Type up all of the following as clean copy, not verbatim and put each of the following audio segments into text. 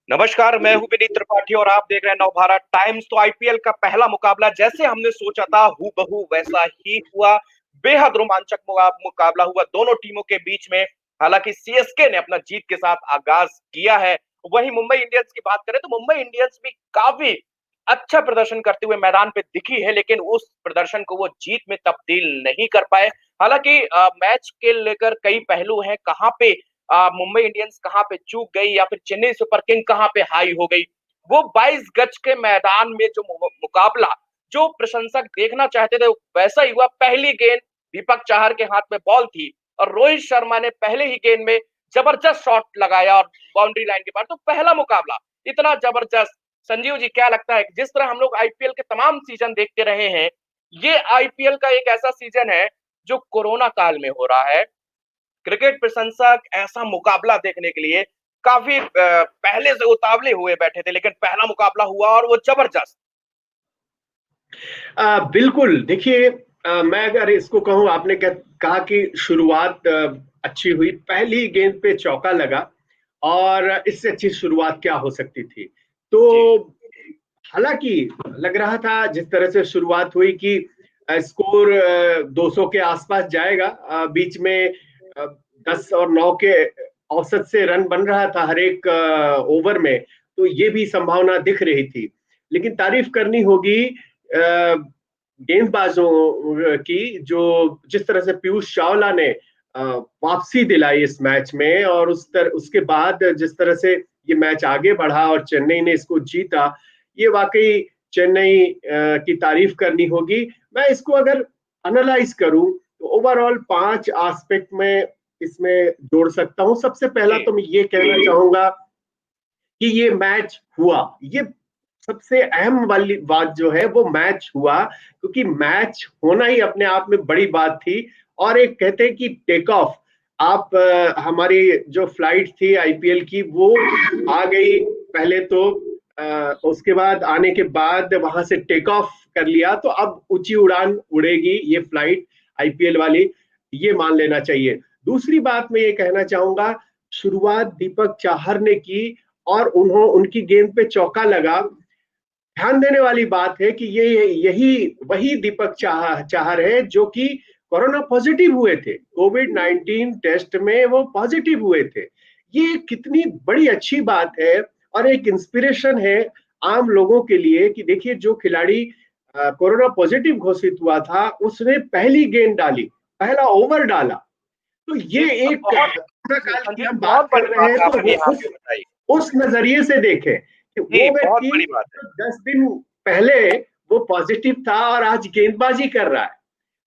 नमस्कार, मैं हूं विनीत त्रिपाठी और आप देख रहे हैं नवभारत टाइम्स। तो आईपीएल का पहला मुकाबला जैसे हमने सोचा था हूबहू वैसा ही हुआ। बेहद रोमांचक मुकाबला हुआ दोनों टीमों के बीच में। हालांकि सीएसके ने अपना जीत के साथ आगाज किया है। वहीं मुंबई इंडियंस की बात करें तो मुंबई इंडियंस भी काफी अच्छा प्रदर्शन करते हुए मैदान पे दिखी है, लेकिन उस प्रदर्शन को वो जीत में तब्दील नहीं कर पाए। हालांकि मैच के लेकर कई पहलू हैं, कहाँ पे मुंबई इंडियंस कहाँ पे चूक गई या फिर चेन्नई सुपर किंग कहाँ पे हाई हो गई। वो 22 गज के मैदान में जो मुकाबला जो प्रशंसक देखना चाहते थे वैसा ही हुआ। पहली गेंद दीपक चाहर के हाथ में बॉल थी और रोहित शर्मा ने पहले ही गेंद में जबरदस्त शॉट लगाया और बाउंड्री लाइन के पार। तो पहला मुकाबला इतना जबरदस्त। संजीव जी, क्या लगता है जिस तरह हम लोग आईपीएल के तमाम सीजन देखते रहे हैं, ये आईपीएल का एक ऐसा सीजन है जो कोरोना काल में हो रहा है। क्रिकेट प्रशंसक ऐसा मुकाबला देखने के लिए काफी पहले से उतावले हुए बैठे थे, लेकिन पहला मुकाबला हुआ और वो जबरदस्त। बिल्कुल देखिए, मैं अगर इसको कहूं, आपने कहा कि शुरुआत अच्छी हुई, पहली गेंद पे चौका लगा और इससे अच्छी शुरुआत क्या हो सकती थी। तो जी। हालांकि लग रहा था जिस तरह से शुरुआत हुई कि स्कोर 200 के आसपास जाएगा। बीच में 10 और 9 के औसत से रन बन रहा था हर एक ओवर में, तो ये भी संभावना दिख रही थी। लेकिन तारीफ करनी होगी गेंदबाजों की, जो जिस तरह से पीयूष चावला ने वापसी दिलाई इस मैच में, और उसके बाद जिस तरह से ये मैच आगे बढ़ा और चेन्नई ने इसको जीता, ये वाकई चेन्नई की तारीफ करनी होगी। मैं इसको अगर एनालाइज करूं तो ओवरऑल 5 एस्पेक्ट में इसमें जोड़ सकता हूं। सबसे पहला जी। तो मैं ये कहना चाहूंगा कि ये मैच हुआ, ये सबसे अहम वाली बात जो है वो मैच हुआ, क्योंकि मैच होना ही अपने आप में बड़ी बात थी। और एक कहते हैं कि टेक ऑफ, आप हमारी जो फ्लाइट थी आईपीएल की वो आ गई पहले, तो उसके बाद आने के बाद वहां से टेक ऑफ कर लिया, तो अब ऊंची उड़ान उड़ेगी ये फ्लाइट आईपीएल वाली, ये मान लेना चाहिए। दूसरी बात मैं ये कहना चाहूंगा, शुरुआत दीपक चाहर ने की और उनकी गेंद पे चौका लगा। ध्यान देने वाली बात है कि ये यही वही दीपक चाहर है जो कि कोरोना पॉजिटिव हुए थे, कोविड-19 टेस्ट में वो पॉजिटिव हुए थे। ये कितनी बड़ी अच्छी बात है और एक इंस्पिरेशन है आम लोगों के लिए कि देखिए, जो खिलाड़ी कोरोना पॉजिटिव घोषित हुआ था उसने पहली गेंद डाली, पहला ओवर डाला। तो जी, ये एक बहुत। कोरोना जी काल की संजीव हम जी, बात बहुत कर बड़ी रहे बात हैं, तो आपने वो यहाँ उस पे बताई। उस नजरिए से देखें कि जी, वो बहुत व्यक्ति बड़ी बात है। 10 दिन पहले वो पॉजिटिव था और आज गेंदबाजी कर रहा है।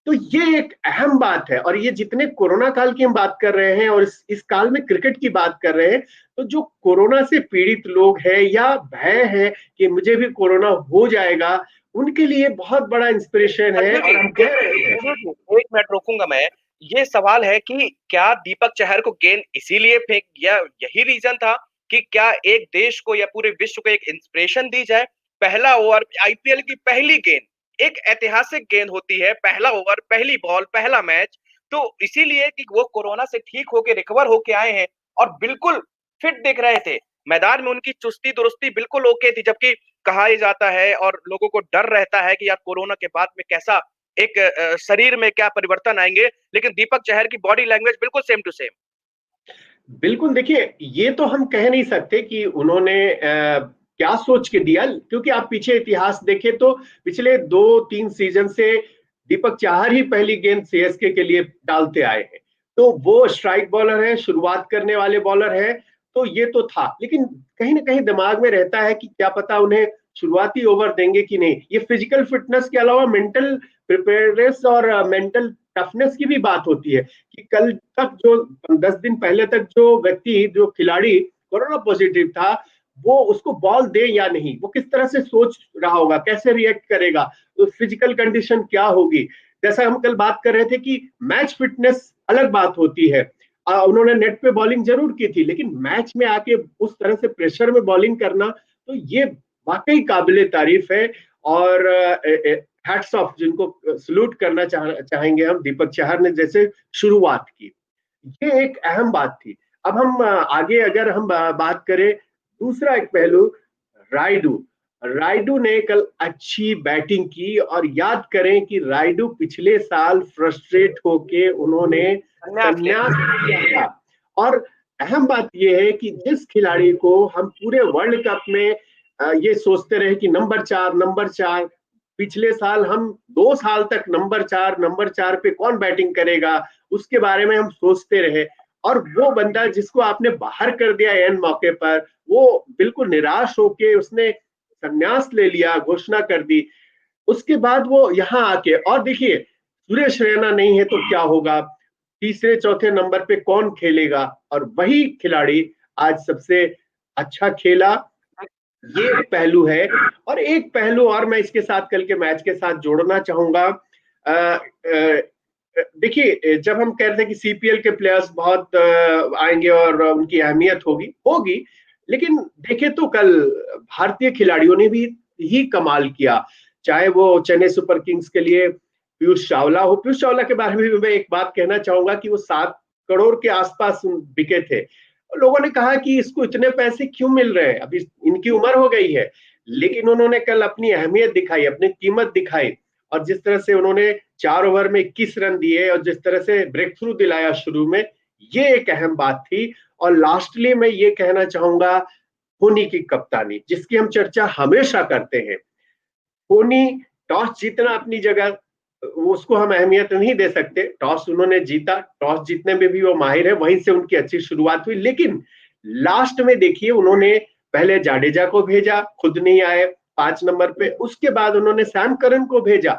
तो ये एक अहम बात है। और ये जितने कोरोना काल की हम बात कर रहे हैं और इस काल में क्रिकेट की बात कर रहे हैं, तो जो कोरोना से पीड़ित लोग हैं या भय है कि मुझे भी कोरोना हो जाएगा, उनके लिए बहुत बड़ा इंस्पिरेशन है। संजीव जी, और हम कह रहे हैं, संजीव जी, एक मिनट रोकूंगा मैं। ये सवाल है कि क्या दीपक चहर को गेंद इसीलिए फेंक या यही रीजन था कि क्या एक देश को या पूरे विश्व को एक इंस्पिरेशन दी जाए। पहला ओवर आईपीएल की पहली गेंद एक ऐतिहासिक गेंद होती है, पहला ओवर पहली बॉल पहला मैच। तो इसीलिए कि वो कोरोना से ठीक होके रिकवर होके आए हैं और बिल्कुल फिट दिख रहे थे। मैदान में उनकी चुस्ती दुरुस्ती बिल्कुल ओके थी, जबकि कहा ही जाता है और लोगों को डर रहता है कि यार कोरोना के बाद में कैसा एक शरीर में क्या परिवर्तन आएंगे, लेकिन दीपक चहर की बॉडी लैंग्वेज बिल्कुल सेम टू सेम। बिल्कुल देखिए, ये तो हम कह नहीं सकते कि उन्होंने क्या सोच के दिया, क्योंकि आप पीछे इतिहास देखें तो पिछले 2-3 सीजन से दीपक चाहर ही पहली गेंद सीएसके के लिए डालते आए हैं। तो वो स्ट्राइक बॉलर है, शुरुआत करने वाले बॉलर है, तो ये तो था। लेकिन कहीं ना कहीं दिमाग में रहता है कि क्या पता उन्हें शुरुआती ओवर देंगे कि नहीं। ये फिजिकल फिटनेस के अलावा मेंटल प्रिपेयरनेस और मेंटल टफनेस की भी बात होती है कि कल तक जो 10 दिन पहले तक जो व्यक्ति, जो खिलाड़ी कोरोना पॉजिटिव था, वो उसको बॉल दे या नहीं, वो किस तरह से सोच रहा होगा, कैसे रिएक्ट करेगा, तो फिजिकल कंडीशन क्या होगी। जैसा हम कल बात कर रहे थे कि मैच फिटनेस अलग बात होती है। उन्होंने नेट पे बॉलिंग जरूर की थी, लेकिन मैच में आके उस तरह से प्रेशर में बॉलिंग करना, तो ये वाकई काबिले तारीफ है। और हैट्स ऑफ, जिनको सल्यूट करना चाहेंगे हम, दीपक चाहर ने जैसे शुरुआत की, ये एक अहम बात थी। अब हम आगे अगर हम बात करें दूसरा एक पहलू, रायडू। रायडू ने कल अच्छी बैटिंग की, और याद करें कि रायडू पिछले साल फ्रस्ट्रेट होके उन्होंने संन्यास ले संन्यास लिया। लिया था। और अहम बात यह है कि जिस खिलाड़ी को हम पूरे वर्ल्ड कप में ये सोचते रहे कि नंबर 4 नंबर 4, पिछले साल हम 2 साल तक नंबर 4 पे कौन बैटिंग करेगा, उसके बारे में हम सोचते रहे। और वो बंदा जिसको आपने बाहर कर दिया एन मौके पर, वो बिल्कुल निराश होके उसने संन्यास ले लिया, घोषणा कर दी। उसके बाद वो यहाँ आके, और देखिए सुरेश रैना नहीं है तो क्या होगा, तीसरे चौथे नंबर पे कौन खेलेगा, और वही खिलाड़ी आज सबसे अच्छा खेला। ये एक पहलू है। और एक पहलू और मैं इसके साथ, कल के मैच के साथ जोड़ना चाहूंगा। देखिए जब हम कह रहे थे कि सीपीएल के प्लेयर्स बहुत आएंगे और उनकी अहमियत होगी होगी, लेकिन देखे तो कल भारतीय खिलाड़ियों ने भी ही कमाल किया। चाहे वो चेन्नई सुपर किंग्स के लिए पीयूष चावला हो, पीयूष चावला के बारे में भी मैं एक बात कहना चाहूंगा कि वो 7 करोड़ के आसपास बिके थे। लोगों ने कहा कि इसको इतने पैसे क्यों मिल रहे हैं, अभी इनकी उम्र हो गई है, लेकिन उन्होंने कल अपनी अहमियत दिखाई, अपनी कीमत दिखाई। और जिस तरह से उन्होंने 4 ओवर में 21 रन दिए, और जिस तरह से ब्रेक थ्रू दिलाया शुरू में, ये एक अहम बात थी। और लास्टली मैं ये कहना चाहूंगा, धोनी की कप्तानी जिसकी हम चर्चा हमेशा करते हैं। धोनी टॉस जीतना अपनी जगह, उसको हम अहमियत नहीं दे सकते, टॉस उन्होंने जीता, टॉस जीतने में भी वो माहिर है, वहीं से उनकी अच्छी शुरुआत हुई। लेकिन लास्ट में देखिए उन्होंने पहले जाडेजा को भेजा, खुद नहीं आए 5 नंबर पे, उसके बाद उन्होंने सैम करन को भेजा,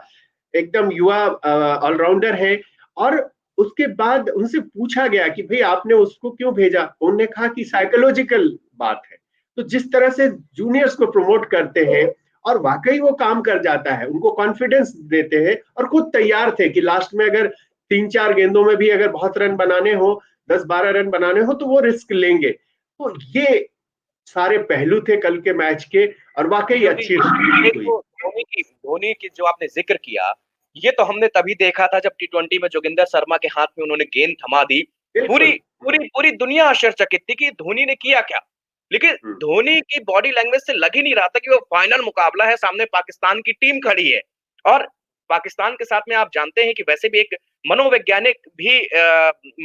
एकदम युवा ऑलराउंडर है। और उसके बाद उनसे पूछा गया कि भाई आपने उसको क्यों भेजा, उन्होंने कहा कि साइकोलॉजिकल बात है। तो जिस तरह से जूनियर्स को प्रमोट करते हैं, और वाकई वो काम कर जाता है, उनको कॉन्फिडेंस देते हैं, और खुद तैयार थे कि लास्ट में अगर 3-4 गेंदों में भी अगर बहुत रन बनाने हो, 10-12 रन बनाने हो, तो वो रिस्क लेंगे। तो ये सारे पहलू थे कल के मैच के, और वाकई संजू जी, अच्छी शुरुआत एक हुई। तो धोनी की जो आपने जिक्र किया, ये तो हमने तभी देखा था जब टी20 में जोगिंदर शर्मा के हाथ में उन्होंने गेंद थमा दी। पूरी बिल्कुल। पूरी पूरी दुनिया आश्चर्यचकित थी कि धोनी ने किया क्या। लेकिन हम्म, धोनी की बॉडी लैंग्वेज से लग ही नहीं रहा था कि वो फाइनल मुकाबला है, सामने पाकिस्तान की टीम खड़ी है। और पाकिस्तान के साथ में आप जानते हैं कि वैसे भी एक मनोवैज्ञानिक भी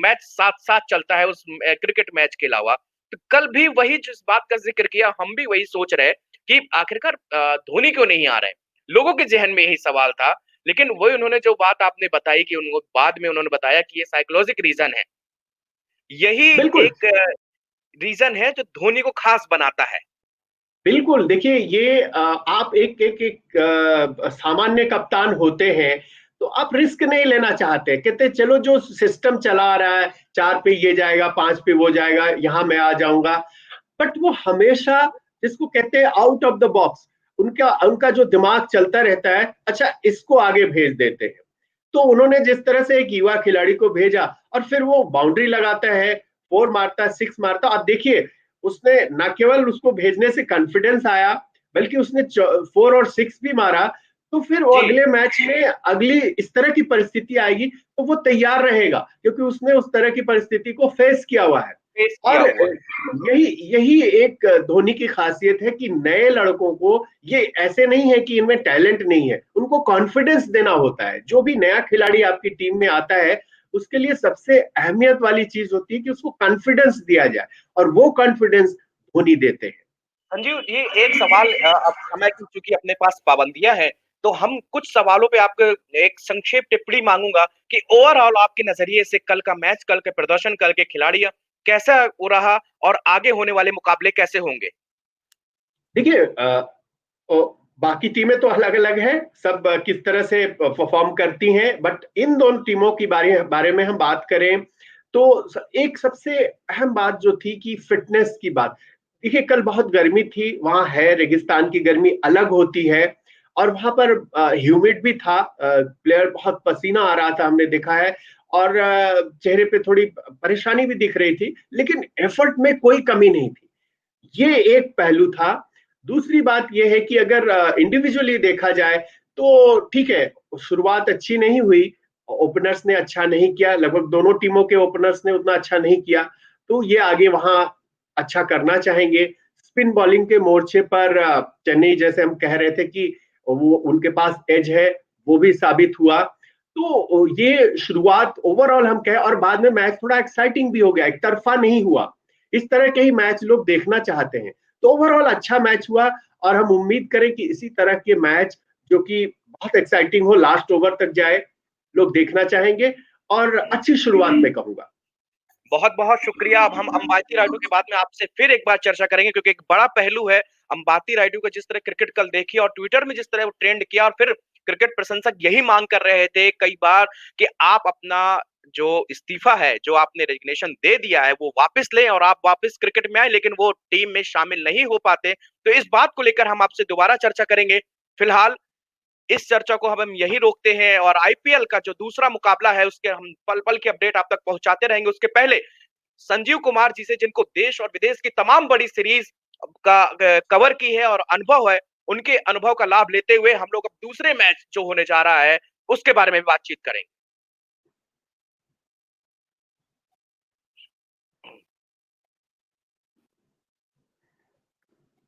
मैच साथ साथ चलता है उस क्रिकेट मैच के अलावा। तो कल भी वही जिस बात का जिक्र किया, हम भी वही सोच रहे कि आखिरकार धोनी क्यों नहीं आ रहे। लोगों के जहन में यही सवाल था। लेकिन वही उन्होंने जो बात आपने बताई कि उनको बाद में उन्होंने बताया कि ये साइकोलॉजिक रीजन है। यही बिल्कुल। एक रीजन है जो धोनी को खास बनाता है। बिल्कुल देखिए, ये आप एक एक एक सामान्य कप्तान होते हैं, तो आप रिस्क नहीं लेना चाहते, कहते चलो जो सिस्टम चला रहा है, 4 पे ये जाएगा, 5 पे वो जाएगा, यहां मैं आ जाऊंगा। बट वो हमेशा, जिसको कहते हैं आउट ऑफ द बॉक्स, उनका उनका जो दिमाग चलता रहता है, अच्छा इसको आगे भेज देते हैं। तो उन्होंने जिस तरह से एक युवा खिलाड़ी को भेजा, और फिर वो बाउंड्री लगाता है, 4 मारता है, 6 मारता, आप देखिए उसने न केवल उसको भेजने से कॉन्फिडेंस आया, बल्कि उसने 4 और 6 भी मारा। तो फिर वो जी, अगले मैच में अगली इस तरह की परिस्थिति आएगी तो वो तैयार रहेगा, क्योंकि उसने उस तरह की परिस्थिति को फेस किया हुआ है। फेस किया और हुआ है। यही यही एक धोनी की खासियत है कि नए लड़कों को, ये ऐसे नहीं है कि इनमें टैलेंट नहीं है, उनको कॉन्फिडेंस देना होता है। जो भी नया खिलाड़ी आपकी टीम में आता है, उसके लिए सबसे अहमियत वाली चीज होती है कि उसको कॉन्फिडेंस दिया जाए, और वो कॉन्फिडेंस धोनी देते हैं। संजीव, ये एक सवाल, अब समय की चूंकि अपने पास पाबंदियां हैं, तो हम कुछ सवालों पे आपके एक संक्षेप टिप्पणी मांगूंगा कि ओवरऑल आपके नजरिए से कल का मैच, कल के प्रदर्शन, कल के खिलाड़ी कैसा हो रहा और आगे होने वाले मुकाबले कैसे होंगे। देखिए बाकी टीमें तो अलग अलग है, सब किस तरह से परफॉर्म करती हैं, बट इन दोनों टीमों की बारे बारे में हम बात करें तो एक सबसे अहम बात जो थी कि फिटनेस की बात। देखिए कल बहुत गर्मी थी, वहां है रेगिस्तान की गर्मी अलग होती है, और वहां पर ह्यूमिड भी था, प्लेयर बहुत पसीना आ रहा था, हमने देखा है। और चेहरे पे थोड़ी परेशानी भी दिख रही थी, लेकिन एफर्ट में कोई कमी नहीं थी। ये एक पहलू था। दूसरी बात यह है कि अगर इंडिविजुअली देखा जाए तो ठीक है, शुरुआत अच्छी नहीं हुई, ओपनर्स ने अच्छा नहीं किया, लगभग दोनों टीमों के ओपनर्स ने उतना अच्छा नहीं किया, तो ये आगे वहां अच्छा करना चाहेंगे। स्पिन बॉलिंग के मोर्चे पर चेन्नई, जैसे हम कह रहे थे कि वो उनके पास एज है, वो भी साबित हुआ। तो ये शुरुआत ओवरऑल हम कहें, और बाद में मैच थोड़ा एक्साइटिंग भी हो गया, एक तरफा नहीं हुआ। इस तरह के ही मैच लोग देखना चाहते हैं। तो ओवरऑल अच्छा मैच हुआ, और हम उम्मीद करें कि इसी तरह के मैच जो कि बहुत एक्साइटिंग हो, लास्ट ओवर तक जाए, लोग देखना चाहेंगे। और अच्छी शुरुआत मैं कहूंगा। बहुत बहुत शुक्रिया। अब हम अंबाती रायडू के बाद में आपसे फिर एक बार चर्चा करेंगे, क्योंकि एक बड़ा पहलू है अंबाती रायडू का। जिस तरह क्रिकेट कल देखी और ट्विटर में जिस तरह वो ट्रेंड किया, और फिर क्रिकेट प्रशंसक यही मांग कर रहे थे कई बार कि आप अपना जो इस्तीफा है, जो आपने रेजिग्नेशन दे दिया है, वो वापस लें और आप वापस क्रिकेट में आए, लेकिन वो टीम में शामिल नहीं हो पाते। तो इस बात को लेकर हम आपसे दोबारा चर्चा करेंगे। फिलहाल इस चर्चा को हम यहीं रोकते हैं, और आईपीएल का जो दूसरा मुकाबला है उसके हम पल पल की अपडेट आप तक पहुंचाते रहेंगे। उसके पहले संजीव कुमार जी से, जिनको देश और विदेश की तमाम बड़ी सीरीज का कवर की है और अनुभव है, उनके अनुभव का लाभ लेते हुए हम लोग अब दूसरे मैच जो होने जा रहा है उसके बारे में बातचीत करेंगे।